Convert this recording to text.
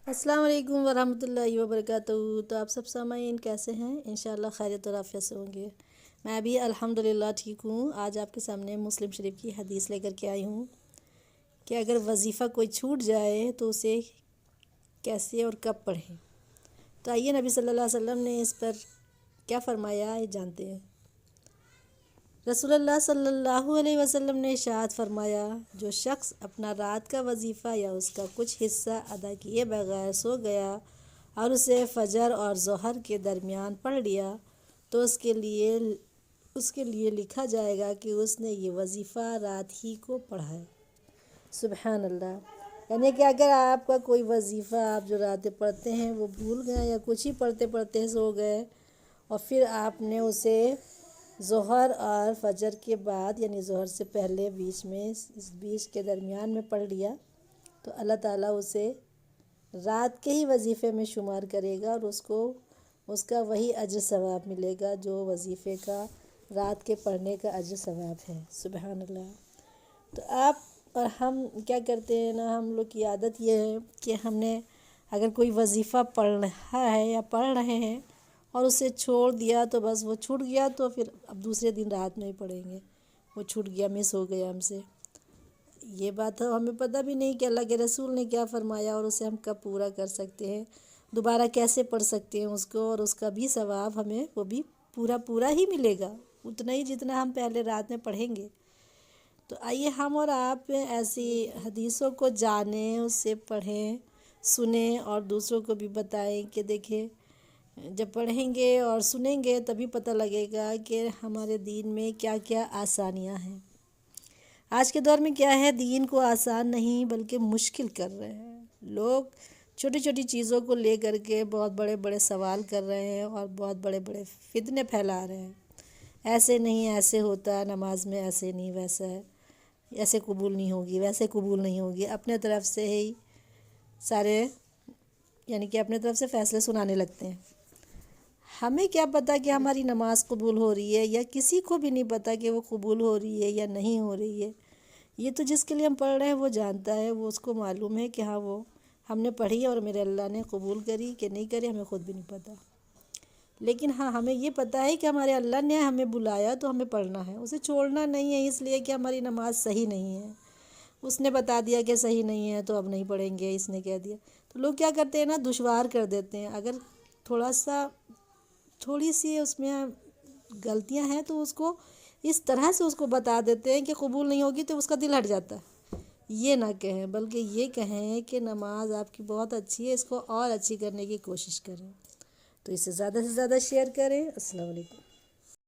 अस्सलाम वालेकुम वरहमतुल्लाहि वबरकातुहू। तो आप सब सामाईन कैसे हैं? इंशाअल्लाह खैरियत और आफियत से होंगे। मैं भी अल्हम्दुलिल्लाह ठीक हूँ। आज आपके सामने मुस्लिम शरीफ की हदीस लेकर के आई हूँ कि अगर वजीफ़ा कोई छूट जाए तो उसे कैसे और कब पढ़ें। तो आइए नबी सल्लल्लाहु अलैहि वसल्लम ने इस पर क्या फ़रमाया ये जानते हैं। रसूलुल्लाह सल्लल्लाहु अलैहि वसल्लम ने इरशाद फरमाया, जो शख्स अपना रात का वजीफ़ा या उसका कुछ हिस्सा अदा किए बगैर सो गया और उसे फजर और ज़ोहर के दरमियान पढ़ लिया तो उसके लिए लिखा जाएगा कि उसने ये वजीफ़ा रात ही को पढ़ा है। सुबहान अल्लाह। यानी कि अगर आपका कोई वजीफ़ा आप जो रातें पढ़ते हैं वो भूल गए या कुछ ही पढ़ते पढ़ते सो गए और फिर आपने उसे ज़ोहर और फजर के बाद यानी ज़ोहर से पहले इस बीच के दरमियान में पढ़ लिया तो अल्लाह ताला उसे रात के ही वजीफ़े में शुमार करेगा और उसको उसका वही अजर सवाब मिलेगा जो वजीफ़े का रात के पढ़ने का अजर सवाब है। सुबहान अल्लाह। तो आप और हम क्या करते हैं ना, हम लोग की आदत ये है कि हमने अगर कोई वजीफ़ा पढ़ रहा है या पढ़ रहे हैं और उसे छोड़ दिया तो बस वो छूट गया, तो फिर अब दूसरे दिन रात में ही पढ़ेंगे, वो छूट गया, मिस हो गया हमसे। ये बात है, हमें पता भी नहीं कि अल्लाह के रसूल ने क्या फ़रमाया और उसे हम कब पूरा कर सकते हैं, दोबारा कैसे पढ़ सकते हैं उसको, और उसका भी सवाब हमें वो भी पूरा ही मिलेगा, उतना ही जितना हम पहले रात में पढ़ेंगे। तो आइए हम और आप ऐसी हदीसों को जानें, उससे पढ़ें, सुनें और दूसरों को भी बताएं कि देखें, जब पढ़ेंगे और सुनेंगे तभी पता लगेगा कि हमारे दीन में क्या क्या आसानियां हैं। आज के दौर में क्या है, दीन को आसान नहीं बल्कि मुश्किल कर रहे हैं लोग। छोटी छोटी चीज़ों को ले करके बहुत बड़े बड़े सवाल कर रहे हैं और बहुत बड़े बड़े फितने फैला रहे हैं। ऐसे नहीं, ऐसे होता है, नमाज में ऐसे नहीं, वैसा है, ऐसे कबूल नहीं होगी, वैसे कबूल नहीं होगी, अपने तरफ से ही सारे यानी कि अपने तरफ से फ़ैसले सुनाने लगते हैं। हमें क्या पता कि हमारी नमाज़ कबूल हो रही है, या किसी को भी नहीं पता कि वो कबूल हो रही है या नहीं हो रही है। ये तो जिसके लिए हम पढ़ रहे हैं वो जानता है, वो उसको मालूम है कि हाँ वो हमने पढ़ी और मेरे अल्लाह ने कबूल करी कि नहीं करी, हमें ख़ुद भी नहीं पता। लेकिन हाँ, हमें ये पता है कि हमारे अल्लाह ने हमें बुलाया तो हमें पढ़ना है, उसे छोड़ना नहीं है इसलिए कि हमारी नमाज़ सही नहीं है। उसने बता दिया कि सही नहीं है तो अब नहीं पढ़ेंगे, इसने कह दिया। तो लोग क्या करते हैं ना, दुश्वार कर देते हैं। अगर थोड़ी सी उसमें गलतियां हैं तो उसको इस तरह से उसको बता देते हैं कि कबूल नहीं होगी, तो उसका दिल हट जाता है। ये ना कहें, बल्कि ये कहें कि नमाज आपकी बहुत अच्छी है, इसको और अच्छी करने की कोशिश करें। तो इसे ज़्यादा से ज़्यादा शेयर करें। अस्सलाम वालेकुम।